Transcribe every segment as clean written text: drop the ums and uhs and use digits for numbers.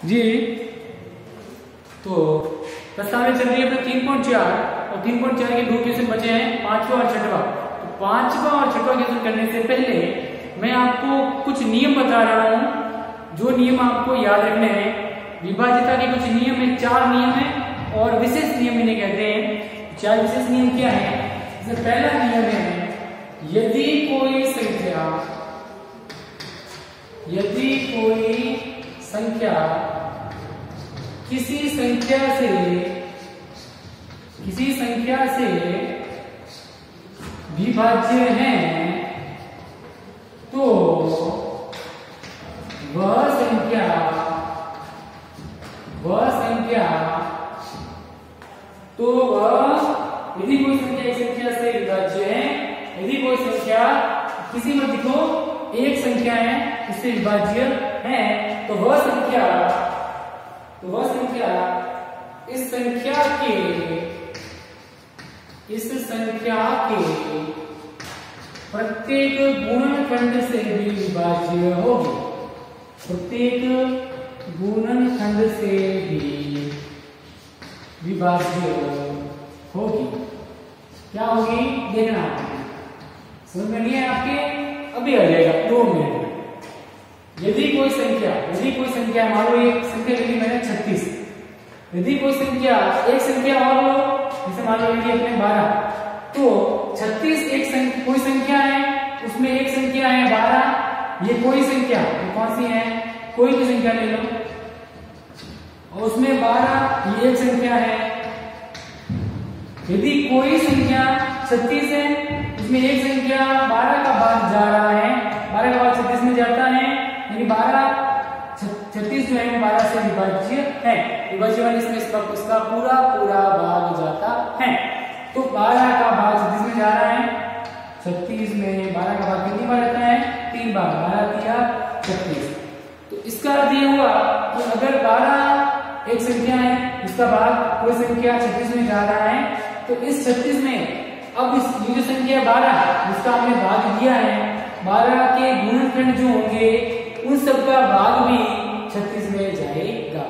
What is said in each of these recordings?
जी तो प्रस्तावना चल रही है 3.4 और 3.4 के दो क्वेश्चन बचे हैं, पांचवा और छठवा। तो पांचवा और छठवा क्वेश्चन करने से पहले मैं आपको कुछ नियम बता रहा हूं, जो नियम आपको याद रखने हैं। विभाज्यता के कुछ नियम है, 4 नियम है और विशेष नियम इन्हें कहते हैं। 4 विशेष नियम क्या है? जैसे पहला नियम है, यदि कोई संख्या किसी संख्या से विभाज्य है तो वह संख्या यदि कोई संख्या एक संख्या से विभाज्य है, यदि कोई संख्या किसी में लिखो एक संख्या है उससे विभाज्य है, तो वह संख्या इस संख्या के प्रत्येक गुणनखंड से भी विभाज्य होगी। प्रत्येक गुणनखंड से भी विभाज्य होगी। क्या होगी देखना, समझ में नहीं है आपके? अभी आ जाएगा 2 मिनट में। यदि कोई संख्या मान लो एक संख्या लिखी मैंने 36, यदि कोई संख्या एक संख्या और लो, जैसे मान लो लिखी अपने 12, तो 36 कोई संख्या है, उसमें एक संख्या है 12, ये कोई संख्या कौन सी है? कोई भी संख्या ले लो और उसमें 12 ये एक संख्या है। यदि कोई संख्या 36 है, उसमें एक संख्या 12 का भाग जा रहा है, 12 का भाग 36 में जाता है, यानी 36 जो है 12 से विभाज्य है। विभाज्य वाले इसमें इसका पूरा भाग जाता है। तो 12 का भाग 36 में जा रहा है, 36 में 12 का भाग कितनी बार जाता है? 3 बार, 12 या 36। तो इसका अर्थ ये हुआ कि अगर 12 एक संख्या है, उसका भाग कोई संख्या 36 में जा रहा है, तो इस 36 में अब ये जो संख्या 12 जिसका हमने भाग दिया है, 12 के गुणनखंड जो होंगे उन सबका भाग भी 36 में जाएगा।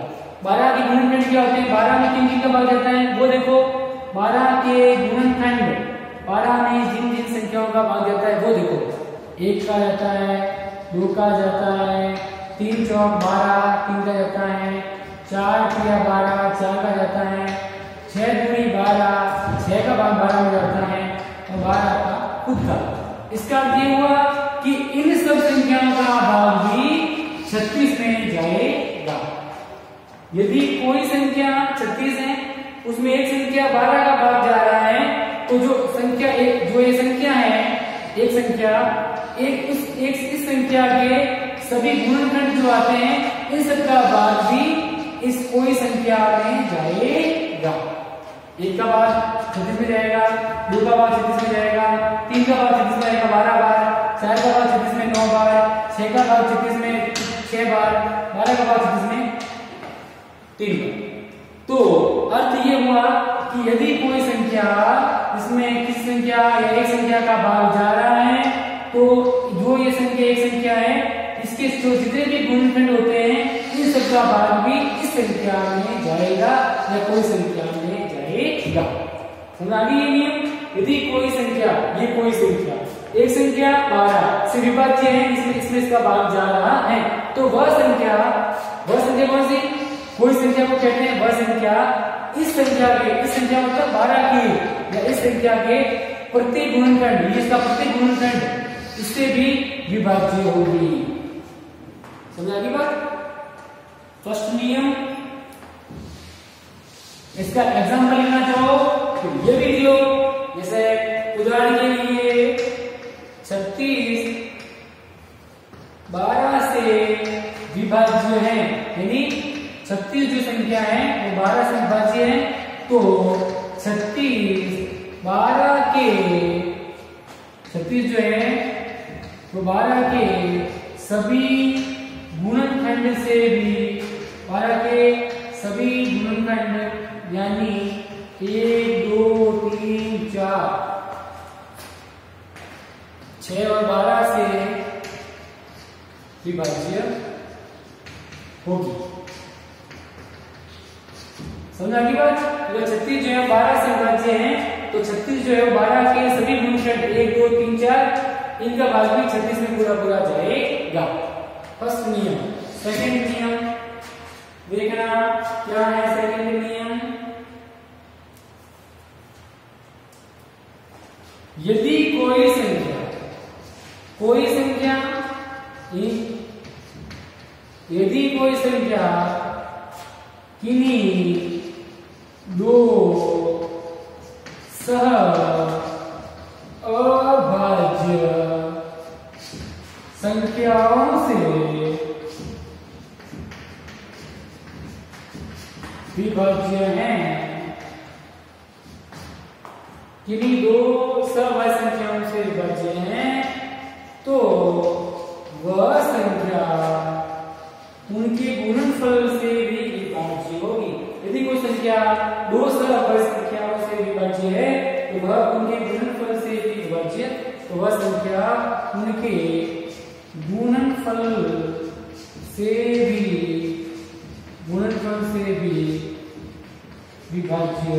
12 के गुणनखंड क्या होते हैं? 12 में किन का भाग जाता है वो देखो। 12 के गुणनखंड, 12 में जिन जिन संख्याओं का भाग जाता है वो देखो। 1 का जाता है, 2 का जाता है, 3 चौक 12, 3 का जाता है, 4 तिया 12, 4 का जाता है, 6 दूनी 12, 6 का भाग 12 में जाता है और 12 का खुद का। इसका अर्थ ये हुआ कि इन सब संख्याओं का भाग भी 36 में जाएगा। यदि कोई संख्या 36 है, उसमें एक संख्या 12 का भाग जा रहा है, तो जो ये संख्या है, इस संख्या के सभी गुणनखंड जो आते हैं, इन सब का भाग भी इस कोई संख्या में जाएगा। 1 का भाग 36 में जाएगा, 2 का भाग 36 में जाएगा, 3 का भाग 36 में जाएगा 12 बार, 4 का भाग 36 में 9 बार, 6 का भाग 36 में 6 बार, 12 का भाग 36 में 3 बार। तो अर्थ ये हुआ कि यदि कोई संख्या इसमें किसी संख्या या एक संख्या का भाग जा रहा है, तो जो ये संख्या एक संख्या है, इसके जो जितने भी गुणनखंड होते हैं, इन सबका भाग भी इस संख्या में जाएगा या कोई संख्या में जाएगा। समझ आ गई ये नियम? यदि कोई संख्या, ये कोई संख्या एक संख्या 12 से विभाज्य है, इसमें इसका भाग जा रहा है, तो वह संख्या कौन सी? कोई संख्या को कहते हैं वह संख्या इस संख्या मतलब 12 की या इस संख्या के प्रत्येक गुणनखंड, इसका प्रत्येक गुणनखंड इससे भी विभाज्य होगी। समझ आ गई बात? फर्स्ट नियम। इसका एग्जाम्पल लेना चाहो तो ये भी लो, जैसे उदाहरण के लिए 36 12 से विभाज्य है, यानी 36 जो संख्या है वो 12 से विभाज्य है, तो 36 जो है वो 12 के सभी गुणनखंड से भी, 12 के सभी गुणनखंड यानी 1 2 3 4 6 और 12 से विभाज्य होगी। समझ आगे बात। अगर 36 जो है 12 से विभाज्य है तो 36 जो है 12 के सभी गुणनखंड 1 2 3 4 इनका भाग भी 36 में पूरा पूरा जाएगा। फर्स्ट नियम। सेकंड नियम देखना क्या है। सेकंड नियम, यदि कोई संख्या यदि कोई संख्या किन्हीं दो सह अभाज्य संख्याओं से विभाज्य है, किन्हीं दो सहअभाज्य संख्याओं से विभाज्य है, तो वह संख्या उनके गुणनफल से भी विभाज्य होगी। यदि कोई संख्या दो सहअभाज्य संख्याओं से विभाज्य है तो वह उनके गुणनफल से भी विभाज्य, तो वह संख्या उनके गुणनफल से भी विभाज्य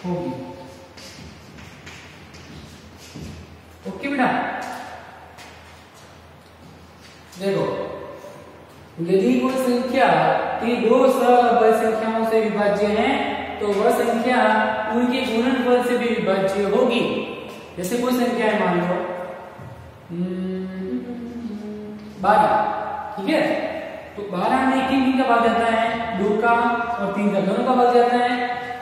होगी। ओके बेटा, देखो यदि कोई संख्या की दो सहअभाज्य संख्याओं से विभाज्य है तो वह संख्या उनके गुणनफल से भी विभाज्य होगी। जैसे कोई संख्या है, मान लो 12, ठीक है, तो 12 में किन का भाग जाता है? 2 का और 3 का, दोनों का भाग जाता है।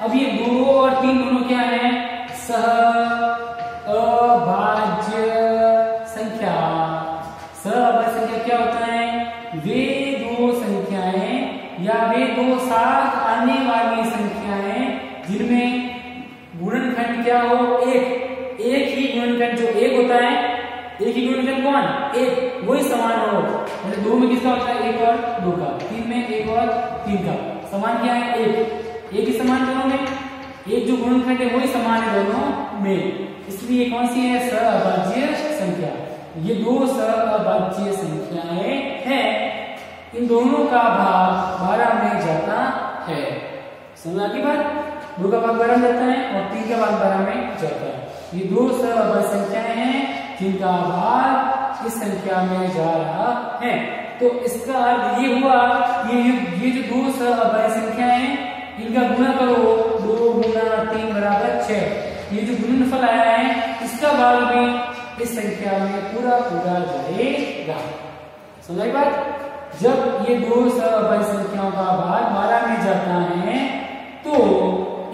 अब ये 2 और 3 दोनों क्या है? सहअभाज्य संख्या। सहअभाज्य संख्या क्या होता है? वे दो संख्याएं या वे दो साथ आने वाली संख्याएं जिनमें गुणनखंड क्या हो? एक ही गुणनखंड जो एक होता है, एक ही गुणनखंड कौन? एक, वही समान हो। मतलब 2 में किसका होता है? 1 और 2 का, 3 में 1 और 3 का। समान क्या है? एक ही समान दोनों में, एक जो गुणनखंड है वही समान है दोनों में, इसलिए कौन सी है? सहअभाज्य संख्या। ये दो सहअभाज्य संख्याएं हैं, इन दोनों का भाग 12 में जाता है। समझ आगे बात? 2 का भाग 12 में जाता है और 3 का भाग 12 में जाता है। ये दो सहअभाज्य संख्याएं हैं जिनका भाग इस संख्या में जा रहा है। तो इसका अर्थ ये हुआ, ये जो दो सहअभाज्य संख्याएं हैं इनका गुणा करो, 2 गुणा 3 बराबर 6। ये जो गुणनफल आया है इसका भाग भी इस संख्या में पूरा पूरा जाएगा। समझ बात? जब ये दो सहअभाज्य संख्याओं का भाग 12 में जाता है तो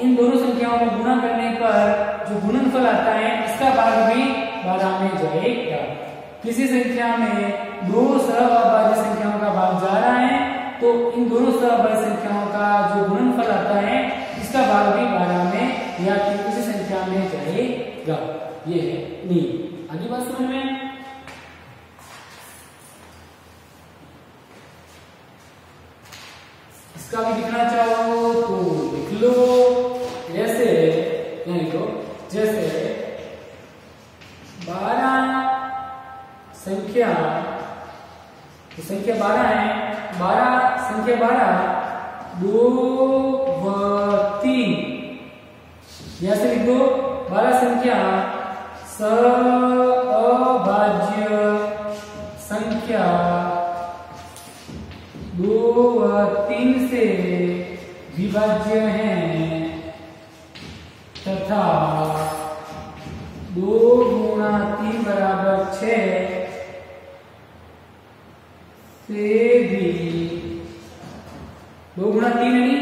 इन दोनों संख्याओं को गुणा करने पर जो गुणनफल आता है इसका भाग भी 12 में जाएगा। किसी संख्या में दो सहअभाज्य संख्याओं का भाग जा रहा है तो इन दोनों सहअभाज्य संख्याओं का जो गुणनफल आता है इसका भाग भी 12 में या किसी संख्या में जाएगा। ये है नियम। आगे बात समझ में? इसका भी लिखना चाहो तो लिख लो। जैसे लिखो, जैसे 12 संख्या 12 है, 12 संख्या 12 2 व 3, जैसे लिख दो 12 संख्या सहअभाज्य संख्या 2 व 3 से विभाज्य हैं तथा 2 गुणा 3 बराबर 6 से भी 2 गुणा 3 नहीं,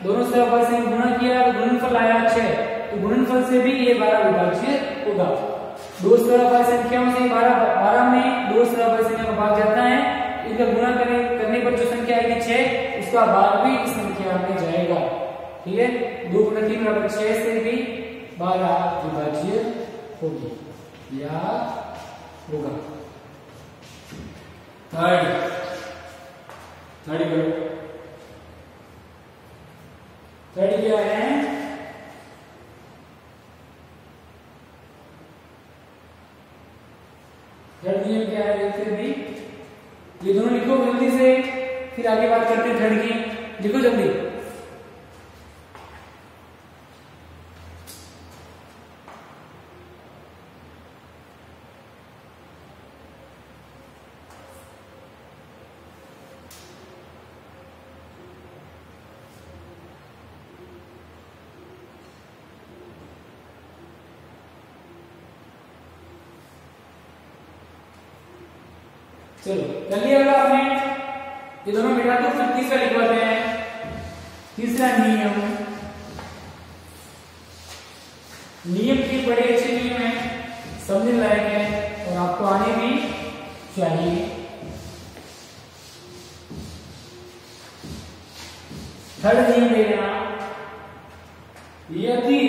दोनों सहअभाज्य से गुणा किया तो गुणनफल आया 6, तो गुणनफल से भी ये 12 विभाज्य होगा। दो सहअभाज्य संख्याओं से 12 में दो सहअभाज्य संख्या का भाग जाता है, इनका गुणा करने पर जो संख्या आएगी 6, उसका भाग भी इस संख्या में जाएगा। ठीक है, 2 गुणा 3 बराबर 6 से भी 12 विभाज्य होगी या होगा। थर्ड करो। थर्ड क्या है? थर्ड नियम क्या है देखते भी, ये दोनों लिखो जल्दी से, फिर आगे बात करते हैं थर्ड की। लिखो जल्दी। चलो कर लिया होगा आपने, ये दोनों मिटा दो, फिर तीसरा लिखवाते हैं। तीसरा नियम के बड़े अच्छे नियम है, समझने लायक है और आपको आने भी चाहिए। थर्ड नियम लेना, यदि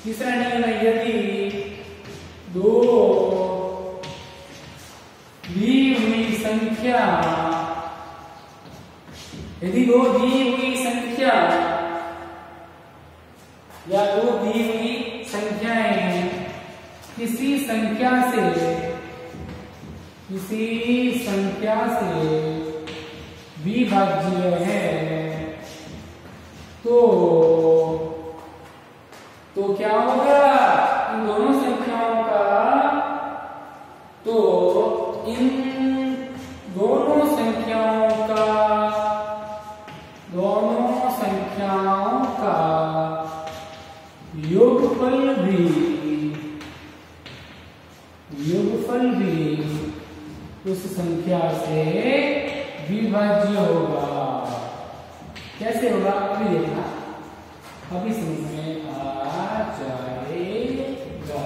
तीसरा नियम है, यदि दो दी हुई संख्या, यदि दो दी हुई संख्या या दो दी हुई संख्याएं किसी संख्या से विभाज्य है तो क्या होगा, इन दोनों संख्याओं का, तो इन दोनों संख्याओं का योगफल भी उस संख्या से विभाज्य होगा। कैसे होगा अभी देखना, अभी समझ में आ जाएगा।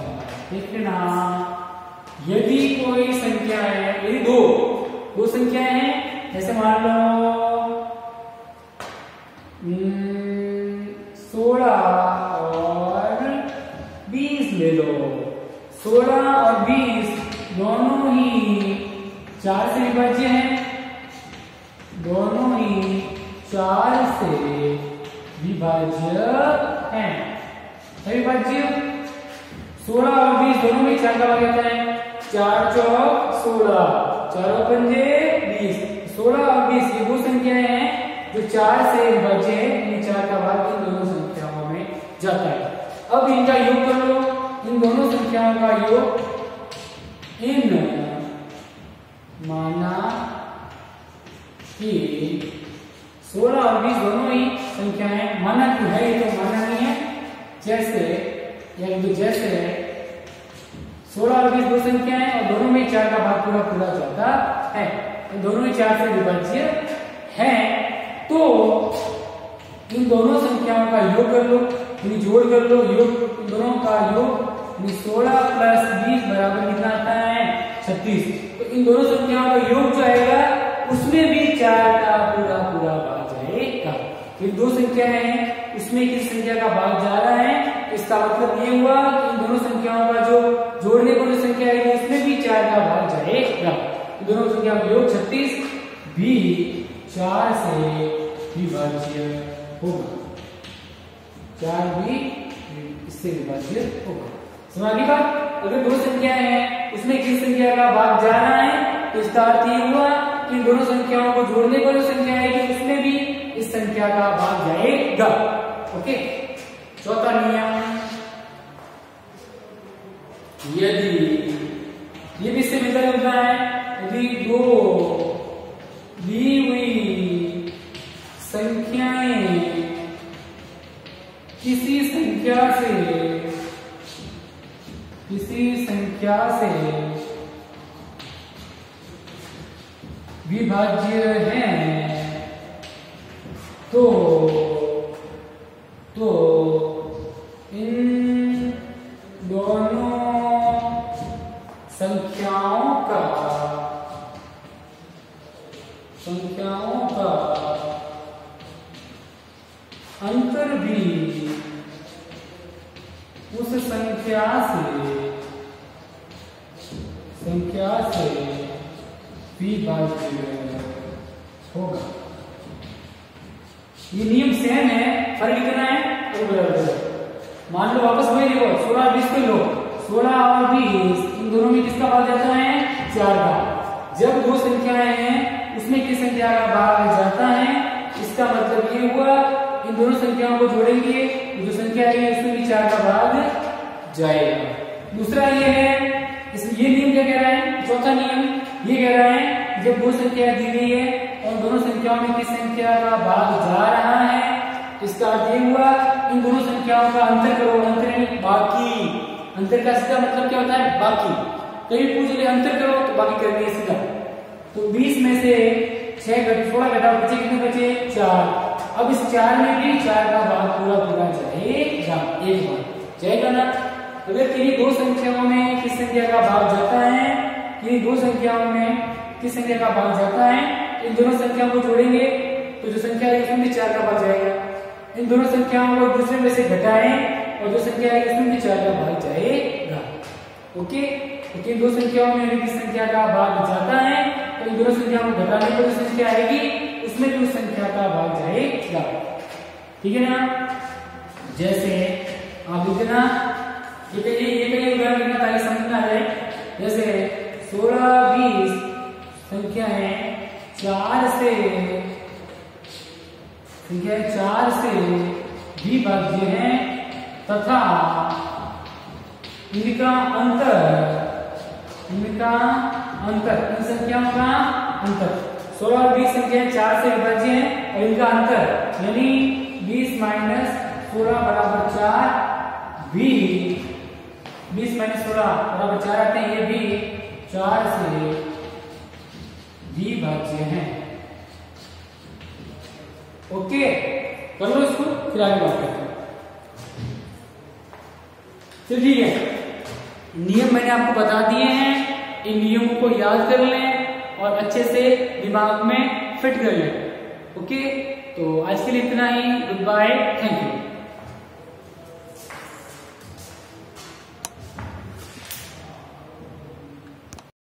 देखना, यदि कोई संख्या है, यदि दो संख्याएं हैं, जैसे मान लो 16 और 20 ले लो। 16 और 20 दोनों ही 4 से विभाज्य हैं, दोनों ही 4 से विभाज्य हैं। विभाज्य 16 और 20 दोनों में 4 का भाग आता है, 4 चौक 16, 4 पंजे 20। 16 और 20 ये दो संख्याएं हैं जो 4 से विभाज्य है, इन 4 का भाग इन दोनों संख्याओं में जाता है। अब इनका योग कर लो, इन दोनों संख्याओं का योग, इन माना कि 16 और 20 दोनों ही संख्याएं, माना कि है, ये तो माना नहीं है, जैसे 16 और 20 दो संख्याएं और दोनों में 4 का भाग पूरा जाता है, दोनों ही 4 से विभाज्य है, तो इन दोनों संख्याओं का योग कर लो, इन्हें जोड़ कर लो, योग इन दोनों का योग 16 प्लस 20 बराबर कितना आता है 36। तो इन दोनों संख्याओं का योग जो आएगा उसमें भी 4 का पूरा भाग जाएगा। फिर दो संख्याएं हैं, उसमें किस संख्या का भाग जा रहा है, इसका मतलब ये हुआ कि इन दोनों संख्याओं का जो जोड़ने को जो संख्या आएगी उसमें भी 4 का भाग जाएगा। तो दोनों संख्या का योग 36 भी 4 से विभाज्य होगा, 4 भी इससे विभाज्य होगा। समझ गई बात? अगर दो संख्याएं हैं, उसमें किस संख्या का भाग जा रहा है, तो इसका अर्थ ये हुआ कि दोनों संख्याओं को जोड़ने को जो संख्या आएगी उसमें भी इस संख्या का भाग जाएगा। ओके, चौथा नियम, यदि, ये भी इससे मिलता जुलता है, यदि दो दी हुई संख्याएं किसी संख्या से विभाज्य हैं तो इन दोनों संख्याओं का अंतर भी उस संख्या से विभाज्य होगा। ये नियम सेम है, फर्क कितना है, मान लो वापस वही लिखो, 16 20 को लो, 16 और 20 इन दोनों में किसका भाग जाता है 4 का। जब दो संख्याएं हैं उसमें किस संख्या का भाग जाता है, इसका मतलब ये हुआ इन दोनों संख्याओं को जोड़ेंगे, जो संख्या है उसमें भी 4 का भाग जाएगा। दूसरा ये है, ये नियम क्या कह रहा है, चौथा नियम ये कह रहा है जब दो संख्या दी गई है और दोनों संख्याओं में किस संख्या का भाग जा रहा है, इसका अर्थ ये हुआ इन दोनों संख्याओं का अंतर करो, अंतर यानी बाकी, अंतर का सीधा मतलब क्या होता है बाकी। कहीं पूछ ले अंतर करो तो बाकी कर दिए सीधा। तो 20 में से 16 घटाओ, बचे कितने बचे 4। अब इस 4 में भी 4 का भाग पूरा पूरा जाएगा, एक बार जाएगा ना। अगर किन्हीं दो संख्याओं में किस संख्या का भाग जाता है, किन्हीं दो संख्याओं में किस संख्या का भाग जाता है, इन दोनों संख्याओं को जोड़ेंगे तो जो संख्या है उसमें भी 4 का भाग जाएगा। इन दोनों संख्याओं को दूसरे में से घटाएं और जो संख्या है उसमें भी 4 का भाग जाएगा। ओके, क्योंकि दो संख्याओं में यदि संख्या का भाग जाता है तो इन दोनों संख्याओं को घटाने पर जो संख्या आएगी उसमें भी उस संख्या का भाग जाएगा। ठीक है ना। जैसे आप लिखना, ये कई उदाहरण लिखना ताकि समझ में आ जाए। जैसे 16, 20 संख्या है 4 से विभाज्य है तथा इनका अंतर इन संख्याओं का अंतर 16 और 20 संख्याएं 4 से विभाज्य है और इनका अंतर यानी 20 माइनस 16 बराबर 4, 20 माइनस 16 बराबर 4 आते हैं, ये भी 4 से विभाज्य है। ओके, कर लो इसको, फिर आगे बात करते हैं। चलिए ठीक है, नियम मैंने आपको बता दिए हैं, इन नियमों को याद कर लें और अच्छे से दिमाग में फिट कर लें। ओके, तो आज के लिए इतना ही। Good bye, thank you.